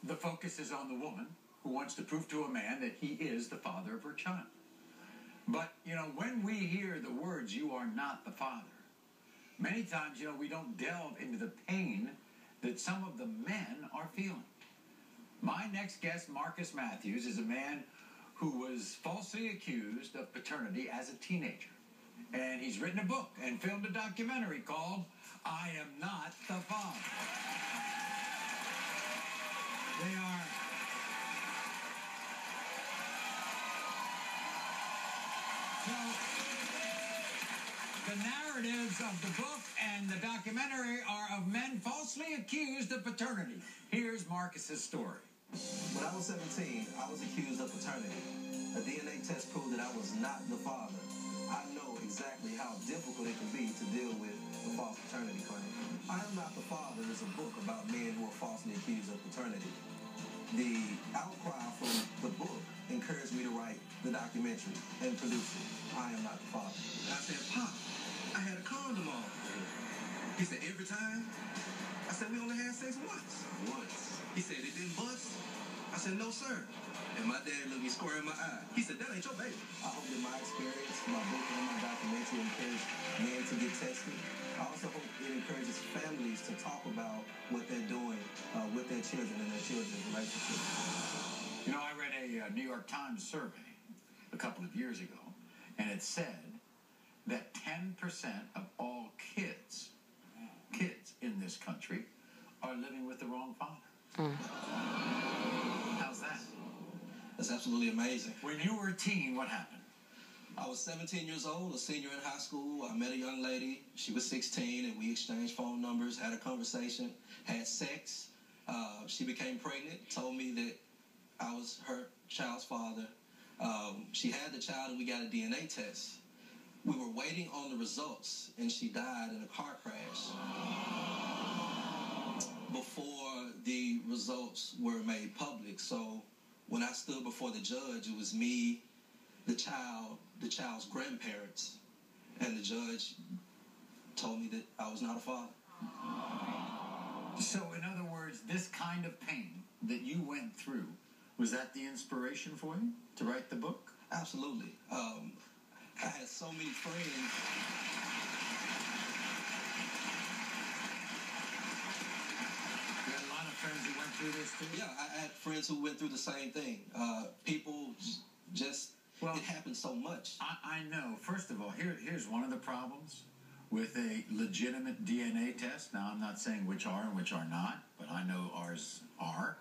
the focus is on the woman who wants to prove to a man that he is the father of her child. But, when we hear the words, "you are not the father," many times, we don't delve into the pain that some of the men are feeling. My next guest, Marcus Matthews, is a man who was falsely accused of paternity as a teenager. And he's written a book and filmed a documentary called "I Am Not the Father." They are... So, the narratives of the book and the documentary are of men falsely accused of paternity. Here's Marcus's story. When I was 17, I was accused of paternity. A DNA test proved that I was not the father. I know exactly how difficult it can be to deal with a false paternity claim. I Am Not the Father is a book about men who are falsely accused of paternity. The outcry from the book encouraged me to write the documentary and produce it. I Am Not the Father. I said, "Pop, I had a condom on." He said, "Every time?" I said, "We only had sex once." He said, "It didn't bust?" I said, "No, sir." And my dad looked me square in my eye. He said, "That ain't your baby." I hope that my experience, my book, and my documentary encourage men to get tested. I also hope it encourages families to talk about what they're doing with their children and their children's relationships. I read a New York Times survey a couple of years ago, and it said that 10% of all kids in this country are living with the wrong father. How's that? That's absolutely amazing. When you were a teen, what happened? I was 17 years old, a senior in high school. I met a young lady. She was 16, and we exchanged phone numbers, had a conversation, had sex. She became pregnant, told me that I was her child's father. She had the child, and we got a DNA test. We were waiting on the results, and she died in a car crash before the results were made public. So when I stood before the judge, it was me, the child's grandparents, and the judge told me that I was not a father. So, in other words, this kind of pain that you went through, was that the inspiration for you to write the book? Absolutely. I had so many friends. You had a lot of friends who went through this too? Yeah, I had friends who went through the same thing. People just... Well, it happens so much. I know. First of all, here's one of the problems with a legitimate DNA test. Now, I'm not saying which are and which are not, but I know ours are.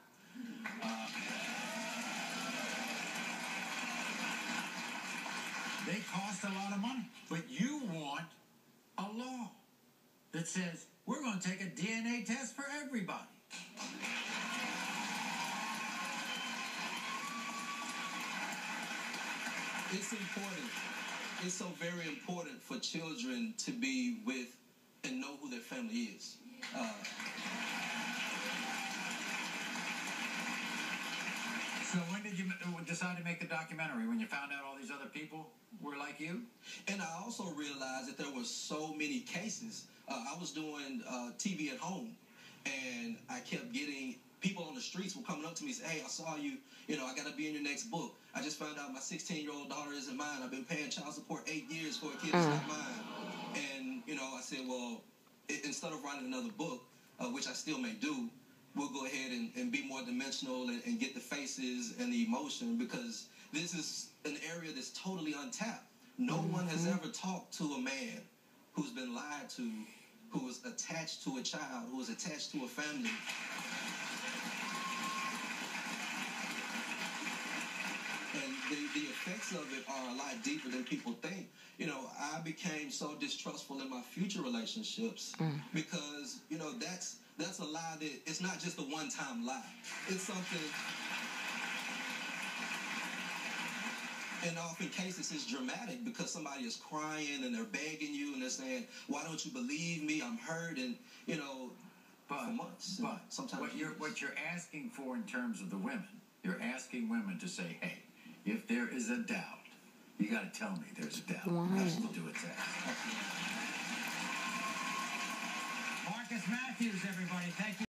They cost a lot of money. But you want a law that says, we're going to take a DNA test for everybody. It's important. It's so very important for children to be with and know who their family is. So when did you decide to make the documentary? When you found out all these other people were like you? And I also realized that there were so many cases. I was doing TV at home, and I kept getting... People on the streets were coming up to me and saying, "Hey, I saw you. I got to be in your next book. I just found out my 16-year-old daughter isn't mine. I've been paying child support 8 years for a kid that's not mine." And, I said, well, instead of writing another book, which I still may do, we'll go ahead and be more dimensional and get the faces and the emotion, because this is an area that's totally untapped. No one has ever talked to a man who's been lied to, who is attached to a child, who is attached to a family. And the effects of it are a lot deeper than people think. I became so distrustful in my future relationships because, that's a lie that it's not just a one-time lie. It's something... In often cases, it's dramatic because somebody is crying and they're begging you and they're saying, "Why don't you believe me? I'm hurt." And, for months. But sometimes what you're asking for in terms of the women, you're asking women to say, "Hey, if there is a doubt, you got to tell me there's a doubt. Let's do a test." Marcus Matthews, everybody. Thank you.